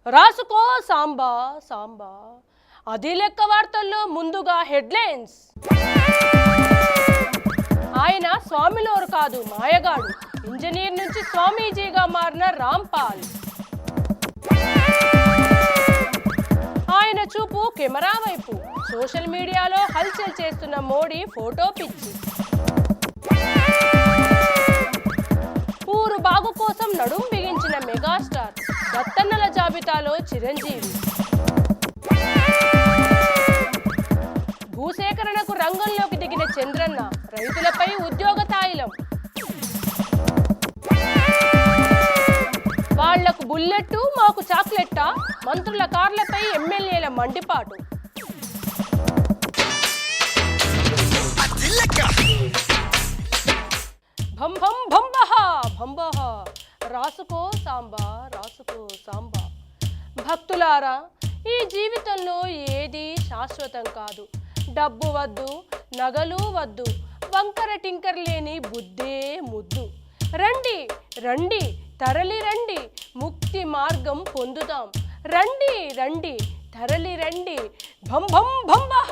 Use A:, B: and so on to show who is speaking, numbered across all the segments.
A: రాసుకో సాంబా సాంబా. అది లెక్క వార్తల్లో ముందుగా హెడ్లైన్స్. ఆయన స్వామిలోరు కాదు, మాయగాడు. ఇంజనీర్ నుంచి స్వామీజీగా మారిన రాంపాల్. ఆయన చూపు కెమెరా వైపు. సోషల్ మీడియాలో హల్చల్ చేస్తున్న మోడీ ఫోటో పిచ్చి. ఊరు బాగు కోసం నడుం బిగించిన మెగాస్టార్. దత్తన్నల జాబితాలో చిరంజీవి. భూసేకరణకు రంగంలోకి దిగిన చంద్రన్న. రైతులపై ఉద్యోగ తాయిలం. వాళ్లకు బుల్లెట్టు, మాకు చాక్లెట్టా? మంత్రుల కార్లపై ఎమ్మెల్యేల మండిపాటు. భం భం భంబహ భంబహ. రాసుకో సాంబా రాసుకో సాంబా. భక్తులారా, ఈ జీవితంలో ఏది శాశ్వతం కాదు. డబ్బు వద్దు, నగలు వద్దు, వంకర టింకర్ లేని బుద్ధే ముద్దు. రండి రండి తరలి రండి, ముక్తి మార్గం పొందుదాం. రండి రండి తరలి రండి, భం భం భంబహ.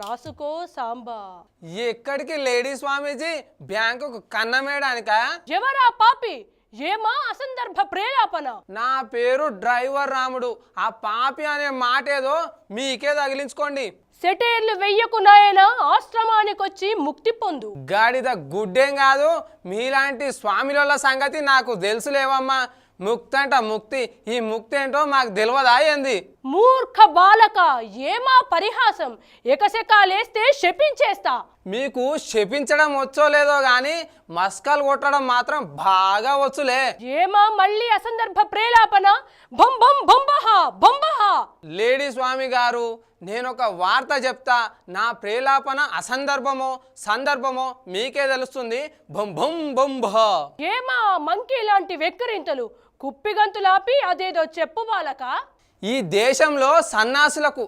A: రాసుకో సాంబా.
B: ఎక్కడికి లేడీ స్వామీజీ? బ్యాంకుకు కన్నమేయడానికా?
A: ఎవరా పాపి? ఏమా అసందర్భ ప్రేలాపన?
B: నా పేరు డ్రైవర్ రాముడు. ఆ పాపి అనే మాట ఏదో మీకే తగిలించుకోండి.
A: సెటైర్లు వెయ్యకు నాయనా, ఆశ్రమానికొచ్చి ముక్తి పొందు.
B: గాడిద గుడ్డేం కాదు, మీలాంటి స్వామిల సంగతి నాకు తెలుసులేవమ్మా. ముక్తి అంట ముక్తి. ఈ ముక్తి ఏంటో మాకు తెలియదా ఏంది?
A: మూర్ఖ బాలక, ఏమా పరిహాసం? ఎకసెకాలేస్తే శపించేస్తా.
B: మీకు శపించడం వచ్చో లేదో గాని మస్కలు కొట్టడం మాత్రం బాగా వచ్చులే.
A: ఏమా మళ్ళీ అసందర్భ ప్రేలాపన? భం భం భంబహ భంబహ.
B: లేడీ స్వామి గారు, నేనొక వార్త చెప్తా. నా ప్రేలాపన అసందర్భమో సందర్భమో మీకే తెలుస్తుంది. భం భం భంబహ.
A: ఏమా మంకీ లాంటి వెక్కరింతలు? కుప్పిగంతులాపి అదేదో చెప్పు బాలక.
B: ఈ దేశంలో సన్యాసులకు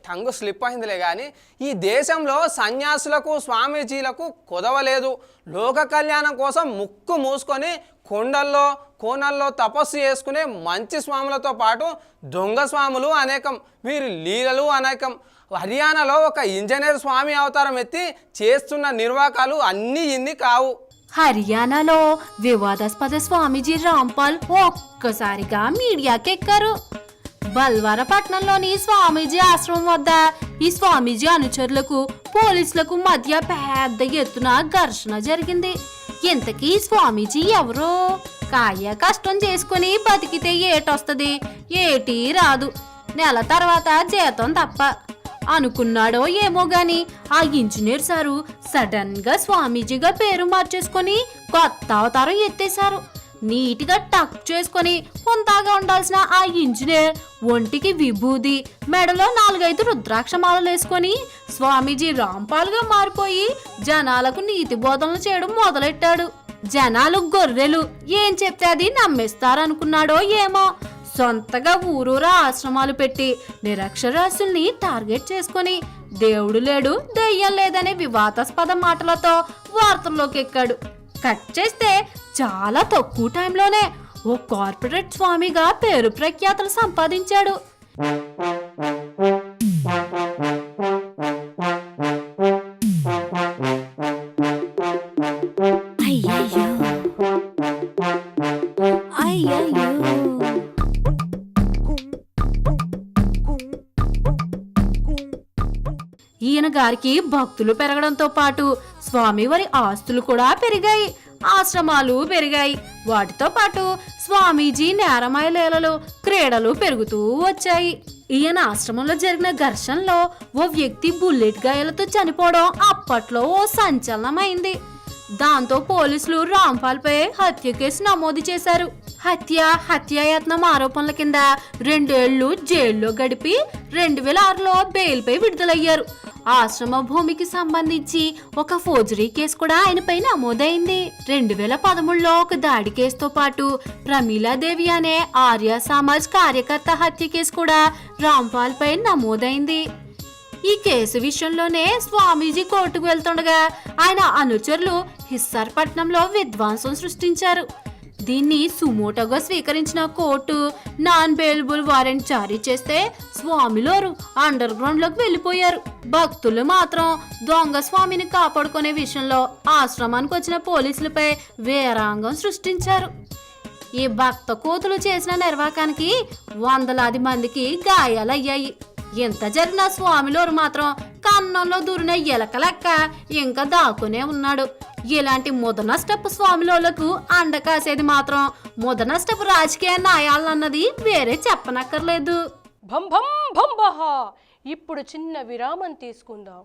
B: టంగు స్లిప్ అయిందిలే కానీ ఈ దేశంలో సన్యాసులకు స్వామీజీలకు కొదవలేదు. లోక కళ్యాణం కోసం ముక్కు మూసుకొని కొండల్లో కోనల్లో తపస్సు చేసుకునే మంచి స్వాములతో పాటు దొంగ స్వాములు అనేకం, వీరి లీలలు అనేకం. హర్యానాలో ఒక ఇంజనీర్ స్వామి అవతారం ఎత్తి చేస్తున్న నిర్వాకాలు అన్నీ ఇన్ని కావు.
C: హర్యానాలో వివాదాస్పద స్వామీజీ రాంపాల్ ఒక్కసారిగా మీడియాకెక్కారు. బల్వారపట్నంలోని స్వామీజీ ఆశ్రమం వద్ద ఈ స్వామీజీ అనుచరులకు పోలీసులకు మధ్య పెద్ద ఎత్తున ఘర్షణ జరిగింది. ఇంతకీ స్వామీజీ ఎవరో? కాయ కష్టం చేసుకుని బతికితే ఏటొస్తుంది, ఏటీ రాదు. నెల తర్వాత జీతం తప్ప అనుకున్నాడో ఏమో గాని ఆ ఇంజనీర్ సారు సడన్ గా స్వామీజీగా పేరు మార్చేసుకొని కొత్త అవతారం ఎత్తేశారు. నీట్గా టక్ చేసుకొని కొంతగా ఉండాల్సిన ఆ ఇంజనీర్ ఒంటికి విభూది, మెడలో 4-5 రుద్రాక్ష మాలలు వేసుకొని స్వామీజీ రాంపాల్గా మారిపోయి జనాలకు నీతి బోధనలు చేయడం మొదలెట్టాడు. జనాలు గొర్రెలు, ఏం చెప్తే అది నమ్మేస్తారనుకున్నాడో ఏమో సొంతగా ఊరూరా ఆశ్రమాలు పెట్టి నిరక్షరాస్యుల్ని టార్గెట్ చేసుకొని దేవుడు లేడు దెయ్యం లేదనే వివాదాస్పద మాటలతో వార్తల్లోకి ఎక్కాడు. కట్ చేస్తే చాలా తక్కువ టైంలోనే ఓ కార్పొరేట్ స్వామిగా పేరు ప్రఖ్యాతలు సంపాదించాడు. ఈయన గారికి భక్తులు పెరగడంతో పాటు స్వామివారి ఆస్తులు కూడా పెరిగాయి, ఆశ్రమాలు పెరిగాయి. వాటితో పాటు స్వామీజీ నేరమయ లీలలు, క్రీడలు పెరుగుతూ వచ్చాయి. ఈయన ఆశ్రమంలో జరిగిన ఘర్షణలో ఓ వ్యక్తి బుల్లెట్ గాయాలతో చనిపోవడం అప్పట్లో ఓ సంచలనమైంది. దాంతో పోలీసులు రాంపాల్ పై హత్య కేసు నమోదు చేశారు. హత్యాయత్నం ఆరోపణల కింద 2 ఏళ్లు జైల్లో గడిపి 2006లో బెయిల్ పై విడుదలయ్యారు. ఆశ్రమ భూమికి సంబంధించి ఒక ఫోర్జరీ కేసు కూడా ఆయనపై నమోదైంది. 2013లో ఒక దాడి కేసుతో పాటు ప్రమీలాదేవి అనే ఆర్య సమాజ్ కార్యకర్త హత్య కేసు కూడా రాంపాల్ పై నమోదైంది. ఈ కేసు విషయంలోనే స్వామీజీ కోర్టుకు వెళ్తుండగా ఆయన అనుచరులు హిస్సార్ పట్నంలో విధ్వంసం సృష్టించారు. దీన్ని సుమోటోగా స్వీకరించిన కోర్టు నాన్ బెయిలబుల్ వారెంట్ జారీ చేస్తే స్వామిలోరు అండర్ గ్రౌండ్ లోకి వెళ్లిపోయారు. భక్తులు మాత్రం దొంగ స్వామిని కాపాడుకునే విషయంలో ఆశ్రమానికి వచ్చిన పోలీసులపై వీరాంగం సృష్టించారు. ఈ భక్త కోతులు చేసిన నిర్వాకానికి వందలాది మందికి గాయాలయ్యాయి. ఎంత జరిగిన స్వామిలోరు మాత్రం కన్నంలో దూరిన ఎలక లెక్క ఇంకా దాక్కునే ఉన్నాడు. ఇలాంటి ముదనష్టపు స్వామిలోలకు అండ కాసేది మాత్రం ముదనష్టపు రాజకీయ న్యాయాలన్నది వేరే చెప్పనక్కర్లేదు.
A: భం భం భంబహ. ఇప్పుడు చిన్న విరామం తీసుకుందాం.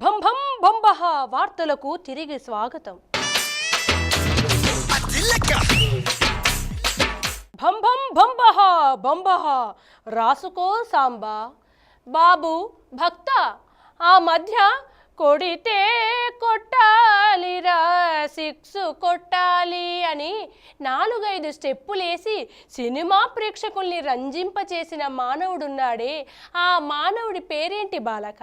A: భం భం భంబహ వార్తలకు తిరిగి స్వాగతం. భం భం భంబహ బంబహ రాసుకో సాంబా. బాబు భక్త, ఆ మధ్య కొడితే కొట్టాలిరా, 6 కొట్టాలి అని 4-5 స్టెప్పులేసి సినిమా ప్రేక్షకుల్ని రంజింపచేసిన మానవుడున్నాడే, ఆ మానవుడి పేరేంటి బాలక?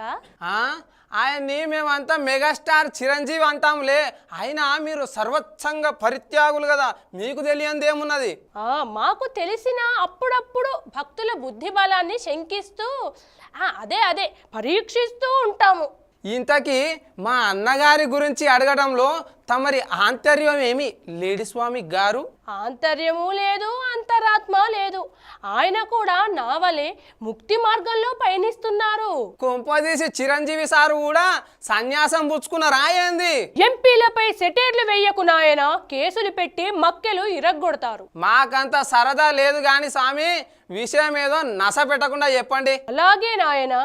B: ఆయన్ని మేమంతా మెగాస్టార్ చిరంజీవి అంటాంలే. అయినా మీరు సర్వోత్సంగ పరిత్యాగులు కదా, మీకు తెలియందేమున్నది?
A: మాకు తెలిసిన అప్పుడప్పుడు భక్తుల బుద్ధి బలాన్ని శంకిస్తూ అదే పరీక్షిస్తూ ఉంటాము.
B: ఇంతకీ మా అన్నగారి గురించి అడగడంలో తమరి ఆంతర్యం ఏమి లేడి స్వామి గారు?
A: ఆంతర్యము లేదు, అంతరాత్మ లేదు. ఆయన కూడా నా వలే ముక్తి మార్గంలో పయనిస్తున్నారు.
B: కొంపదీసి చిరంజీవి సారు కూడా సన్యాసం పుచ్చుకున్నారా ఏంది?
A: ఎంపీలపై సెటైర్లు వెయ్యకు నాయన, కేసులు పెట్టి మక్కెలు ఇరగ్గొడతారు.
B: మాకంత సరదా లేదు గాని స్వామి, విషయం ఏదో నస పెట్టకుండా చెప్పండి.
A: అలాగే నాయన.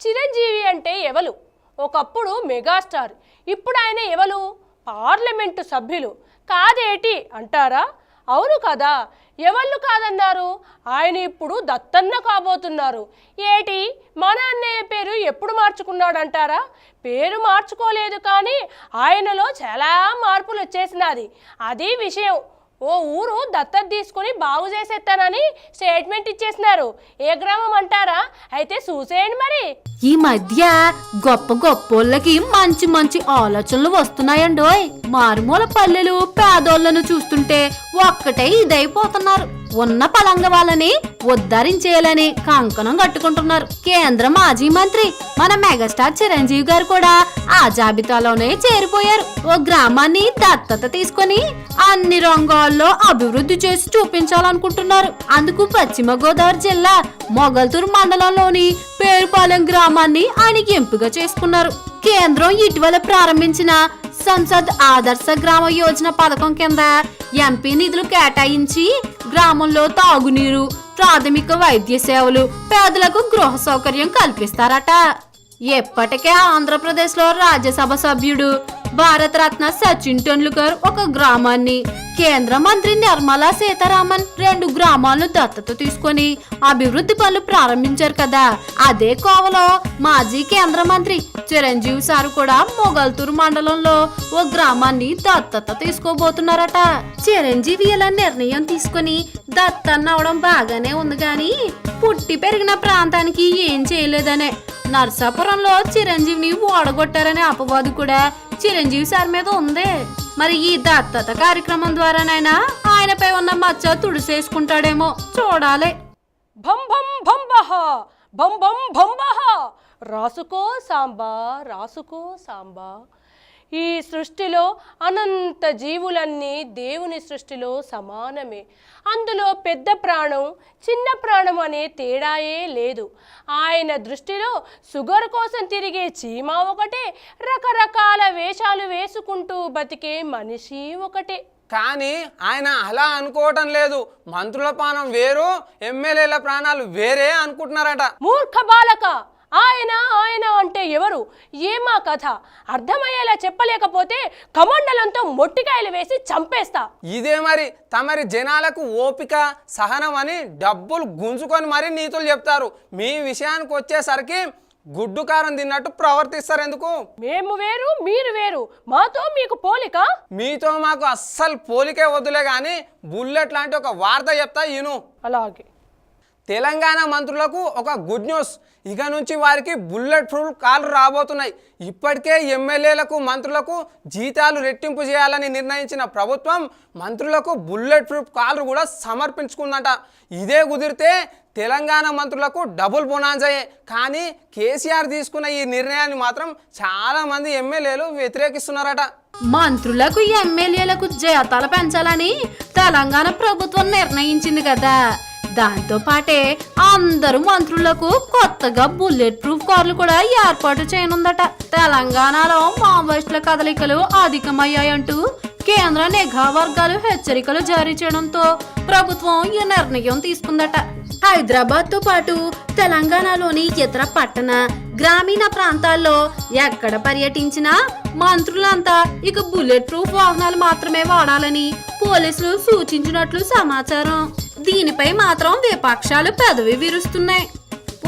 A: చిరంజీవి అంటే ఎవరు? ఒకప్పుడు మెగాస్టార్, ఇప్పుడు ఆయన ఎవరు? పార్లమెంటు సభ్యులు కాదేటి అంటారా? అవును కదా, ఎవళ్ళు కాదన్నారు? ఆయన ఇప్పుడు దత్తన్న కాబోతున్నారు. ఏటి, మన అన్నయ్య పేరు ఎప్పుడు మార్చుకున్నాడంటారా? పేరు మార్చుకోలేదు, కానీ ఆయనలో చాలా మార్పులు వచ్చేసినది. అది విషయం. ఓ ఊరు దత్తత తీసుకుని బాగు చేసేస్తానని స్టేట్మెంట్ ఇచ్చేసినారు. ఏ గ్రామం అంటారా? అయితే చూసేయండి మరి.
C: ఈ మధ్య గొప్ప గొప్పోళ్ళకి మంచి మంచి ఆలోచనలు వస్తున్నాయండోయ్. మారుమూల పల్లెలు పేదోళ్లను చూస్తుంటే ఒక్కటే ఇదైపోతున్నారు. ఉన్న పలంగ వాళ్ళని ఉద్ధరించేయాలని కంకణం కట్టుకుంటున్నారు. కేంద్ర మాజీ మంత్రి మన మెగాస్టార్ చిరంజీవి గారు కూడా ఆ జాబితాలోనే చేరిపోయారు. ఓ గ్రామాన్ని దత్తత తీసుకొని అన్ని రంగాల్లో అభివృద్ధి చేసి చూపించాలనుకుంటున్నారు. అందుకు పశ్చిమ గోదావరి జిల్లా మొగల్తూరు మండలంలోని పేరుపాలెం గ్రామాన్ని ఆయనకి ఎంపిక చేసుకున్నారు. కేంద్రం ఇటీవల ప్రారంభించిన సంసద్ ఆదర్శ గ్రామ యోజన పథకం కింద ఎంపీ నిధులు కేటాయించి గ్రామంలో తాగునీరు, ప్రాథమిక వైద్య సేవలు, పేదలకు గృహ సౌకర్యం కల్పిస్తారట. ఎప్పటికే ఆంధ్రప్రదేశ్ లో రాజ్యసభ సభ్యుడు భారతరత్న సచిన్ టెండూల్కర్ ఒక గ్రామాన్ని, కేంద్ర మంత్రి నిర్మలా సీతారామన్ 2 గ్రామాలను దత్తత తీసుకొని అభివృద్ధి పనులు ప్రారంభించారు కదా. అదే కోవలో మాజీ కేంద్ర మంత్రి చిరంజీవి సారు కూడా మొగల్తూరు మండలంలో ఓ గ్రామాన్ని దత్తత తీసుకోబోతున్నారట. చిరంజీవి ఇలా నిర్ణయం తీసుకుని దత్తన్న అవడం బాగానే ఉంది గాని పుట్టి పెరిగిన ప్రాంతానికి ఏం చేయలేదనే. నర్సాపురంలో చిరంజీవిని ఓడగొట్టారనే అపవాదు కూడా చిరంజీవి సార్ మీద ఉంది. మరి ఈ దత్తత కార్యక్రమం ద్వారానైనా ఆయనపై ఉన్న మచ్చ తుడిసేసుకుంటాడేమో చూడాలి.
A: భం భం భంబహ భం భం భంబహ రాసుకో సాంబా, రాసుకో సాంబా. ఈ సృష్టిలో అనంత జీవులన్నీ దేవుని సృష్టిలో సమానమే. అందులో పెద్ద ప్రాణం, చిన్న ప్రాణం అనే తేడాయే లేదు. ఆయన దృష్టిలో షుగర్ కోసం తిరిగే చీమ ఒకటే, రకరకాల వేషాలు వేసుకుంటూ బతికే మనిషి ఒకటే.
B: కానీ ఆయన అలా అనుకోవటం లేదు. మంత్రుల ప్రాణం వేరు, ఎమ్మెల్యేల ప్రాణాలు వేరే అనుకుంటున్నారట.
A: మూర్ఖ బాలక, ఆయన ఆయన అంటే ఎవరు? ఏమా కథ? అర్థమయ్యేలా చెప్పలేకపోతే కమండలంతో మొట్టికాయలు వేసి చంపేస్తా.
B: ఇదే మరి తమరి జనాలకు ఓపిక, సహనం అని డబ్బులు గుంజుకొని మరీ నీతులు చెప్తారు. మీ విషయానికి వచ్చేసరికి గుడ్డు కారం తిన్నట్టు ప్రవర్తిస్తారు ఎందుకు?
A: మేము వేరు మీరు వేరు, మాతో మీకు పోలిక?
B: మీతో మాకు అస్సలు పోలికే వద్దులే కానీ బుల్లెట్ లాంటి ఒక వార్త చెప్తా ఈను.
A: అలాగే.
B: తెలంగాణ మంత్రులకు ఒక గుడ్ న్యూస్. ఇక నుంచి వారికి బుల్లెట్ ప్రూఫ్ కార్లు రాబోతున్నాయి. ఇప్పటికే ఎమ్మెల్యేలకు మంత్రులకు జీతాలు రెట్టింపు చేయాలని నిర్ణయించిన ప్రభుత్వం మంత్రులకు బుల్లెట్ ప్రూఫ్ కార్లు కూడా సమర్పించుకుందట. ఇదే కుదిరితే తెలంగాణ మంత్రులకు డబుల్ బొనాంజాయే. కానీ కేసీఆర్ తీసుకున్న ఈ నిర్ణయాన్ని మాత్రం చాలామంది ఎమ్మెల్యేలు వ్యతిరేకిస్తున్నారట.
C: మంత్రులకు ఎమ్మెల్యేలకు జీతాలు పెంచాలని తెలంగాణ ప్రభుత్వం నిర్ణయించింది కదా, దాంతో పాటే అందరు మంత్రులకు కొత్తగా బుల్లెట్ ప్రూఫ్ కార్లు కూడా ఏర్పాటు చేయనుందట. తెలంగాణలో మావోయిస్టుల కదలికలు అధికమయ్యాయంటూ కేంద్ర నిఘా వర్గాలు హెచ్చరికలు జారీ చేయడంతో ప్రభుత్వం ఈ నిర్ణయం తీసుకుందట. హైదరాబాద్ తో పాటు తెలంగాణలోని ఇతర పట్టణ గ్రామీణ ప్రాంతాల్లో ఎక్కడ పర్యటించినా మంత్రులంతా ఇక బుల్లెట్ ప్రూఫ్ వాహనాలు మాత్రమే వాడాలని పోలీసులు సూచించినట్లు సమాచారం. దీనిపై మాత్రం విపక్షాలు పెదవి విరుస్తున్నాయి.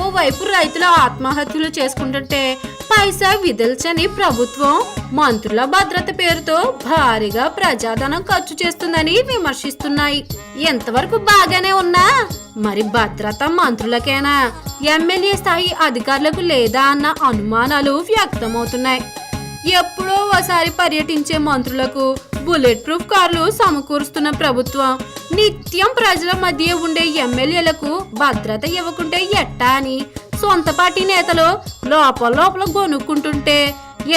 C: ఓవైపు రైతుల ఆత్మహత్యలు చేసుకుంటుంటే పైసా విదిల్చని ప్రభుత్వం మంత్రుల భద్రత పేరుతో భారీగా ప్రజాధనం ఖర్చు చేస్తుందని విమర్శిస్తున్నాయి. ఎంతవరకు బాగానే ఉన్నా మరి భద్రత మంత్రులకేనా, ఎమ్మెల్యే స్థాయి అధికారులకు లేదా అన్న అనుమానాలు వ్యక్తమవుతున్నాయి. ఎప్పుడో ఒకసారి పర్యటించే మంత్రులకు బుల్లెట్ ప్రూఫ్ కార్లు సమకూరుస్తున్న ప్రభుత్వం నిత్యం ప్రజల మధ్య ఉండే ఎమ్మెల్యేలకు భద్రత ఇవ్వకుంటే ఎట్టా అని సొంత పార్టీ నేతలు లోపల గొనుక్కుంటుంటే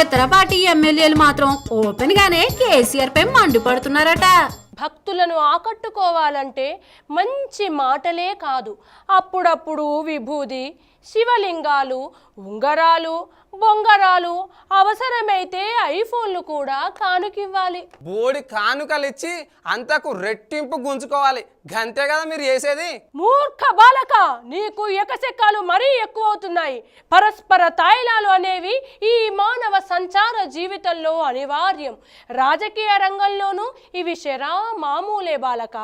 C: ఇతర పార్టీ ఎమ్మెల్యేలు మాత్రం ఓపెన్ గానే కేసీఆర్ పై మండిపడుతున్నారట.
A: భక్తులను ఆకట్టుకోవాలంటే మంచి మాటలే కాదు, అప్పుడప్పుడు విభూది, శివలింగాలు, ఉంగరాలు, బొంగరాలు, అవసరమైతే ఐఫోన్లు కూడా కానుకివ్వాలి.
B: బోడి కానుకలు ఇచ్చి అంతకు రెట్టింపు గుంజుకోవాలి. గంతే కదా మీరు చేసేది.
A: మూర్ఖ బాలక, నీకు ఎకసెక్కాలు మరీ ఎక్కువ అవుతున్నాయి. పరస్పర తాయిలాలు అనేవి ఈ మానవ సంచార జీవితంలో అనివార్యం. రాజకీయ రంగంలోనూ ఇవి శరా మామూలే బాలక.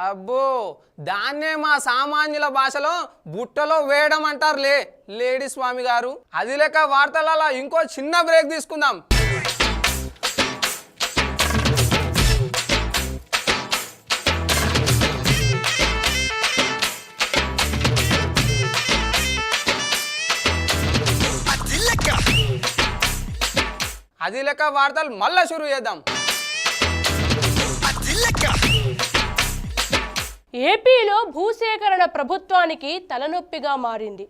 B: అబ్బో, దాన్నే మా సామాన్యుల భాషలో బుట్టలో వేయడం అంటారులే లేడీ స్వామి గారు. అది లెక్క వార్తలలో ఇంకో చిన్న బ్రేక్ తీసుకుందాం. అది లెక్క వార్తలు మళ్ళా షురు చేద్దాం.
A: ఏపీలో భూసేకరణ ప్రభుత్వానికి తలనొప్పిగా మారింది.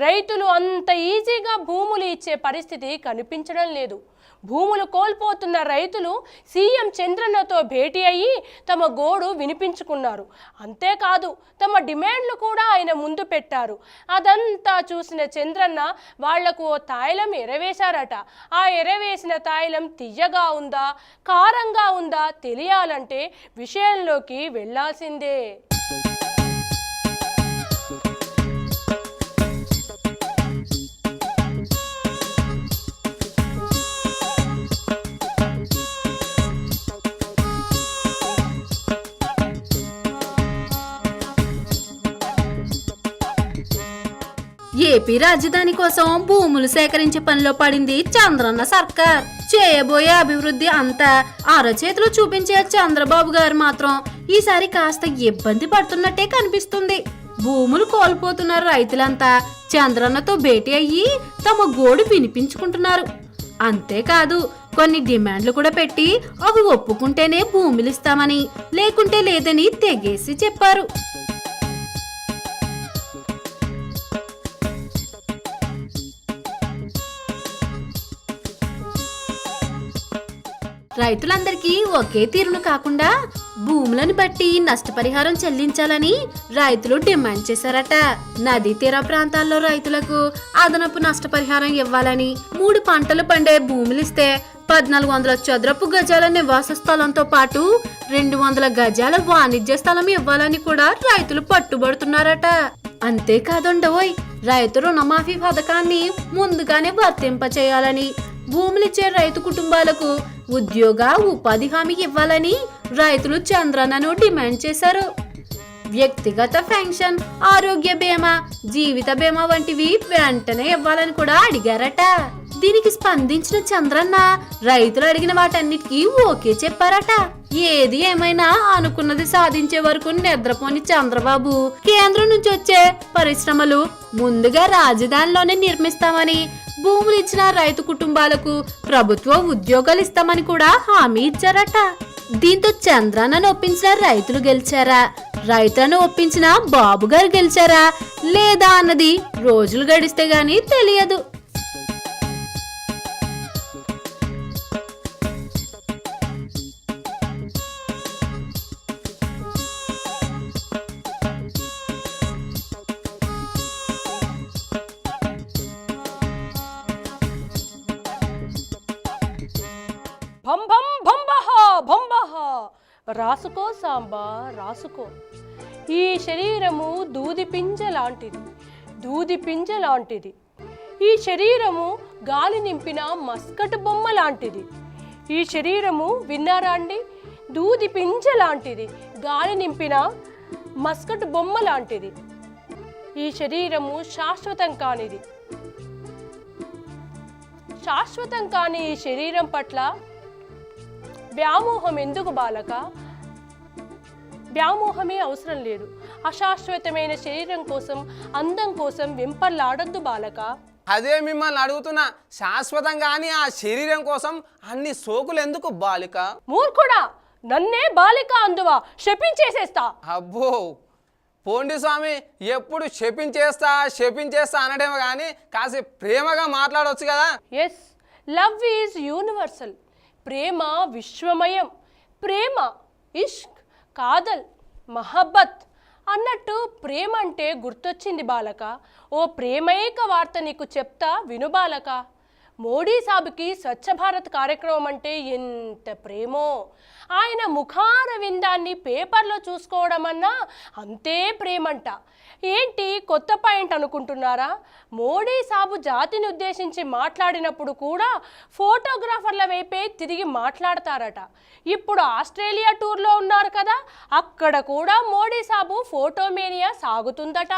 A: రైతులు అంత ఈజీగా భూములు ఇచ్చే పరిస్థితి కనిపించడం లేదు. భూములు కోల్పోతున్న రైతులు సీఎం చంద్రన్నతో భేటీ అయ్యి తమ గోడు వినిపించుకున్నారు. అంతేకాదు తమ డిమాండ్లు కూడా ఆయన ముందు పెట్టారు. అదంతా చూసిన చంద్రన్న వాళ్లకు ఓ తాయిలం ఎరవేశారట. ఆ ఎరవేసిన తాయిలం తియ్యగా ఉందా కారంగా ఉందా తెలియాలంటే విషయంలోకి వెళ్ళాల్సిందే.
C: ఏపీ రాజధాని కోసం భూములు సేకరించే పనిలో పడింది చంద్రన్న సర్కార్. చేయబోయే అభివృద్ధి అంతా అరచేతిలో చూపించే చంద్రబాబు గారు మాత్రం ఈసారి కాస్త ఇబ్బంది పడుతున్నట్టే కనిపిస్తుంది. భూములు కోల్పోతున్న రైతులంతా చంద్రన్నతో భేటీ అయ్యి తమ గోడు వినిపించుకుంటున్నారు. అంతేకాదు కొన్ని డిమాండ్లు కూడా పెట్టి అవి ఒప్పుకుంటేనే భూములు ఇస్తామని, లేకుంటే లేదని తెగేసి చెప్పారు. రైతులందరికీ ఒకే తీరును కాకుండా భూములను బట్టి నష్టపరిహారం చెల్లించాలని రైతులు డిమాండ్ చేశారట. నదీ తీర ప్రాంతాల్లో రైతులకు అదనపు నష్టపరిహారం ఇవ్వాలని, 3 పంటలు పండే భూములిస్తే 1400 చదరపు గజాల నివాస స్థలంతో పాటు 200 గజాల వాణిజ్య స్థలం ఇవ్వాలని కూడా రైతులు పట్టుబడుతున్నారట. అంతేకాదండోయ్, రైతు రుణమాఫీ పథకాన్ని ముందుగానే వర్తింపచేయాలని, భూములిచ్చే రైతు కుటుంబాలకు ఉద్యోగ ఉపాధి హామీ ఇవ్వాలని రైతులు చంద్రన్నను డిమాండ్ చేశారు. వ్యక్తిగత పెన్షన్, ఆరోగ్య బీమా, జీవిత బీమా వంటివి వెంటనే ఇవ్వాలని కూడా అడిగారట. దీనికి స్పందించిన చంద్రన్న రైతులు అడిగిన వాటన్నిటికీ ఓకే చెప్పారట. ఏది ఏమైనా అనుకున్నది సాధించే వరకు నిద్రపోని చంద్రబాబు కేంద్రం నుంచి వచ్చే పరిశ్రమలు ముందుగా రాజధానిలోనే నిర్మిస్తామని, భూములు ఇచ్చిన రైతు కుటుంబాలకు ప్రభుత్వ ఉద్యోగాలు ఇస్తామని కూడా హామీ ఇచ్చారట. దీంతో చంద్రన్నను ఒప్పించిన రైతులు గెలిచారా, రైతులను ఒప్పించిన బాబు గారు గెలిచారా లేదా అన్నది రోజులు గడిస్తే గానీ తెలియదు.
A: భం భం భంబహ భంబహ రాసుకో సాంబా రాసుకో. ఈ శరీరము దూది పింజ లాంటిది, దూది పింజ లాంటిది. ఈ శరీరము గాలి నింపిన మస్కట్ బొమ్మ లాంటిది. ఈ శరీరము విన్నారా అండి? దూది పింజ లాంటిది, గాలి నింపిన మస్కట్ బొమ్మ లాంటిది. ఈ శరీరము శాశ్వతం కానిది. శాశ్వతం కాని ఈ శరీరం పట్ల వ్యామోహం ఎందుకు బాలక? వ్యామోహమే అవసరం లేదు. అశాశ్వతమైన శరీరం కోసం, అందం కోసం వెంపర్లాడొద్దు బాలక.
B: అదే మిమ్మల్ని అడుగుతున్నా, శాశ్వతంగాని ఆ శరీరం కోసం అన్ని సోకులు ఎందుకు బాలిక?
A: మూర్ఖుడా, నన్నే బాలిక అందువా? శపించేసేస్తా.
B: అబ్బో పోండి స్వామి, ఎప్పుడు శపించేస్తా అనడేమో కానీ కాసేపు ప్రేమగా మాట్లాడవచ్చు కదా.
A: Yes, love is universal. ప్రేమ విశ్వమయం. ప్రేమ, ఇష్క్, కాదల్, మహబ్బత్ అన్నట్టు ప్రేమ అంటే గుర్తొచ్చింది బాలక. ఓ ప్రేమైక వార్త నీకు చెప్తా విను బాలక. మోడీ సాబుకి స్వచ్ఛ భారత్ కార్యక్రమం అంటే ఎంత ప్రేమో. ఆయన ముఖార విందాన్ని పేపర్లో చూసుకోవడం అన్నా అంతే ప్రేమంట. ఏంటి కొత్త పాయింట్ అనుకుంటున్నారా? మోడీ సాబు జాతిని ఉద్దేశించి మాట్లాడినప్పుడు కూడా ఫోటోగ్రాఫర్ల వైపే తిరిగి మాట్లాడతారట. ఇప్పుడు ఆస్ట్రేలియా టూర్లో ఉన్నారు కదా, అక్కడ కూడా మోడీ సాబు ఫోటోమేనియా సాగుతుందట.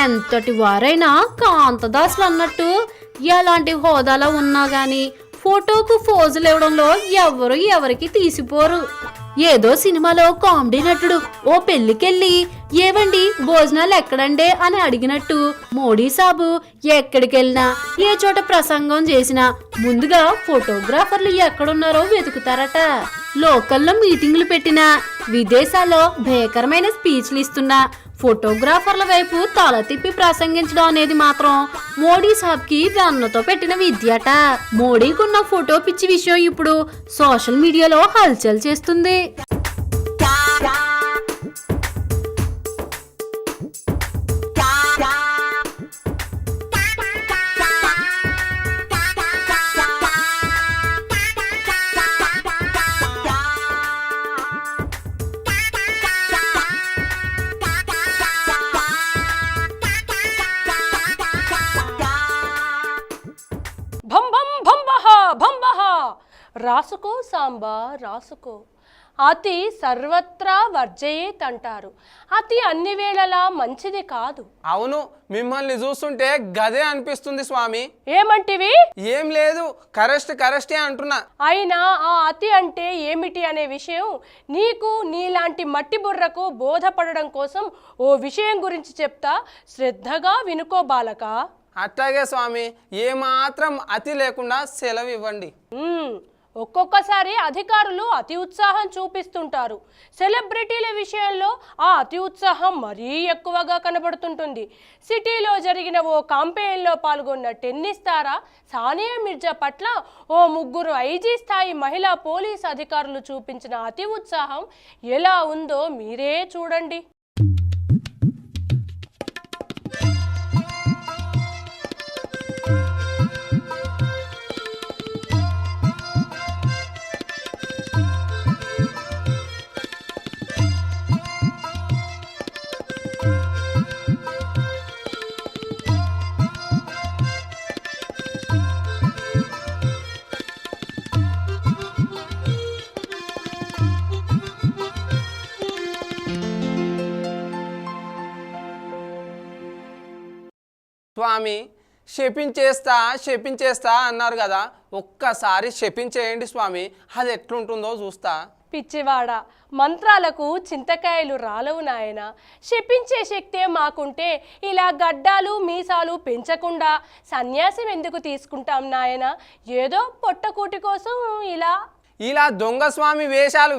C: ఎంతటి వారైనా కాంతదాసులు అన్నట్టు ఎలాంటి హోదాలో ఉన్నా గాని ఫోటోకు ఫోజులు ఇవ్వడంలో ఎవరు ఎవరికి తీసిపోరు. ఏదో సినిమాలో కామెడీ నటుడు ఓ పెళ్లికెళ్ళి ఏవండి భోజనాలు ఎక్కడండే అని అడిగినట్టు మోడీ సాబు ఎక్కడికెళ్ళినా ఏ చోట ప్రసంగం చేసినా ముందుగా ఫోటోగ్రాఫర్లు ఎక్కడున్నారో వెతుకుతారట. లోకల్లో మీటింగులు పెట్టినా, విదేశాల్లో భేకరమైన స్పీచ్లు ఇస్తున్నా ఫోటోగ్రాఫర్ల వైపు తల తిప్పి ప్రసంగించడం అనేది మాత్రం మోడీ సాబ్కి వెన్నతో పెట్టిన విద్యట. మోడీకున్న ఫోటో పిచ్చి విషయం ఇప్పుడు సోషల్ మీడియాలో హల్చల్ చేస్తుంది.
A: భం భం భంబహ భంబహ రాసుకో సాంబా రాసుకో. అతి సర్వత్రా వర్జయేత్ అంటారు. అతి అన్ని వేళలా మంచిది కాదు.
B: అవును, మిమ్మల్ని చూస్తుంటే గదే అనిపిస్తుంది స్వామి.
A: ఏమంటివి?
B: ఏం లేదు, కరెస్టే అంటున్నా.
A: అయినా ఆ అతి అంటే ఏమిటి అనే విషయం నీకు నీలాంటి మట్టి బుర్రకు బోధపడడం కోసం ఓ విషయం గురించి చెప్తా, శ్రద్ధగా వినుకో బాలక.
B: అట్లాగే స్వామి, ఏమాత్రం అతి లేకుండా సెలవు ఇవ్వండి.
A: ఒక్కొక్కసారి అధికారులు అతి ఉత్సాహం చూపిస్తుంటారు. సెలబ్రిటీల విషయంలో ఆ అతి ఉత్సాహం మరీ ఎక్కువగా కనబడుతుంటుంది. సిటీలో జరిగిన ఓ కాంపెయిన్లో పాల్గొన్న టెన్నిస్ తార సానియా మిర్జా పట్ల ఓ 3 ఐజీ స్థాయి మహిళా పోలీస్ అధికారులు చూపించిన అతి ఉత్సాహం ఎలా ఉందో మీరే చూడండి.
B: స్వామి శపించేస్తా అన్నారు కదా, ఒక్కసారి శపించేయండి స్వామి, అది ఎట్లుంటుందో చూస్తా.
A: పిచ్చివాడ, మంత్రాలకు చింతకాయలు రాలవు నాయన. శపించే శక్తే మాకుంటే ఇలా గడ్డాలు మీసాలు పెంచకుండా సన్యాసం ఎందుకు తీసుకుంటాం నాయన? ఏదో పొట్టకూటి కోసం
B: ఇలా దొంగ స్వామి వేషాలు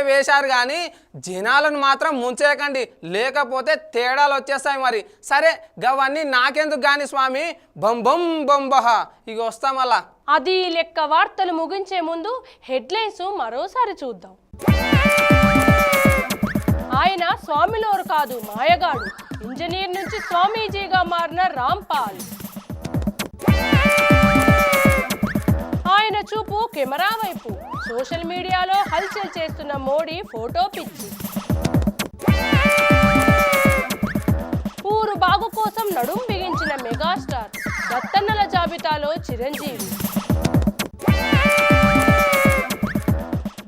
B: వేశారు కానీ జనాలను మాత్రం ముంచేయకండి, లేకపోతే తేడాలు వచ్చేస్తాయి. మరి సరే, గవన్నీ నాకెందుకు కానీ స్వామి, బొంబొం బొంబహ ఇక వస్తాం అలా.
A: అది లెక్క. వార్తలు ముగించే ముందు హెడ్లైన్స్ మరోసారి చూద్దాం. ఆయన స్వామిలోరు కాదు, మాయగాడు. ఇంజనీర్ నుంచి స్వామీజీగా మారిన రాంపాల్. ఆయన చూపు కెమెరా వైపు. సోషల్ మీడియాలో హల్చల్ చేస్తున్న మోడీ ఫోటో పిచ్చి. ఊరు బాగు కోసం నడుం బిగించిన మెగాస్టార్. దత్తన్నల జాబితాలో చిరంజీవి.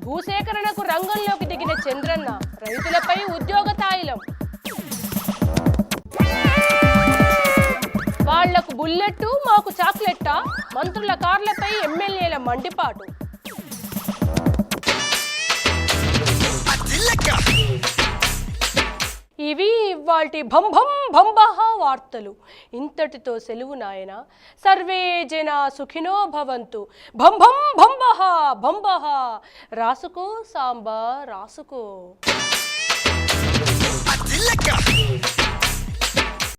A: భూసేకరణకు రంగంలోకి దిగిన చంద్రన్న. రైతులపై ఉద్యోగ తాయిలం. వాళ్లకు బుల్లెట్టు, మాకు చాక్లెట్టా? మంత్రుల కార్లపై ఎమ్మెల్యేల మండిపాటు. ఇవి ఇవాల్టి భంభం భంబహ వార్తలు. ఇంతటితో సెలవు నాయన. సర్వే జన సుఖినో భవంతు. భంభం భంబహ భంబహ. రాసుకో సాంబా రాసుకో.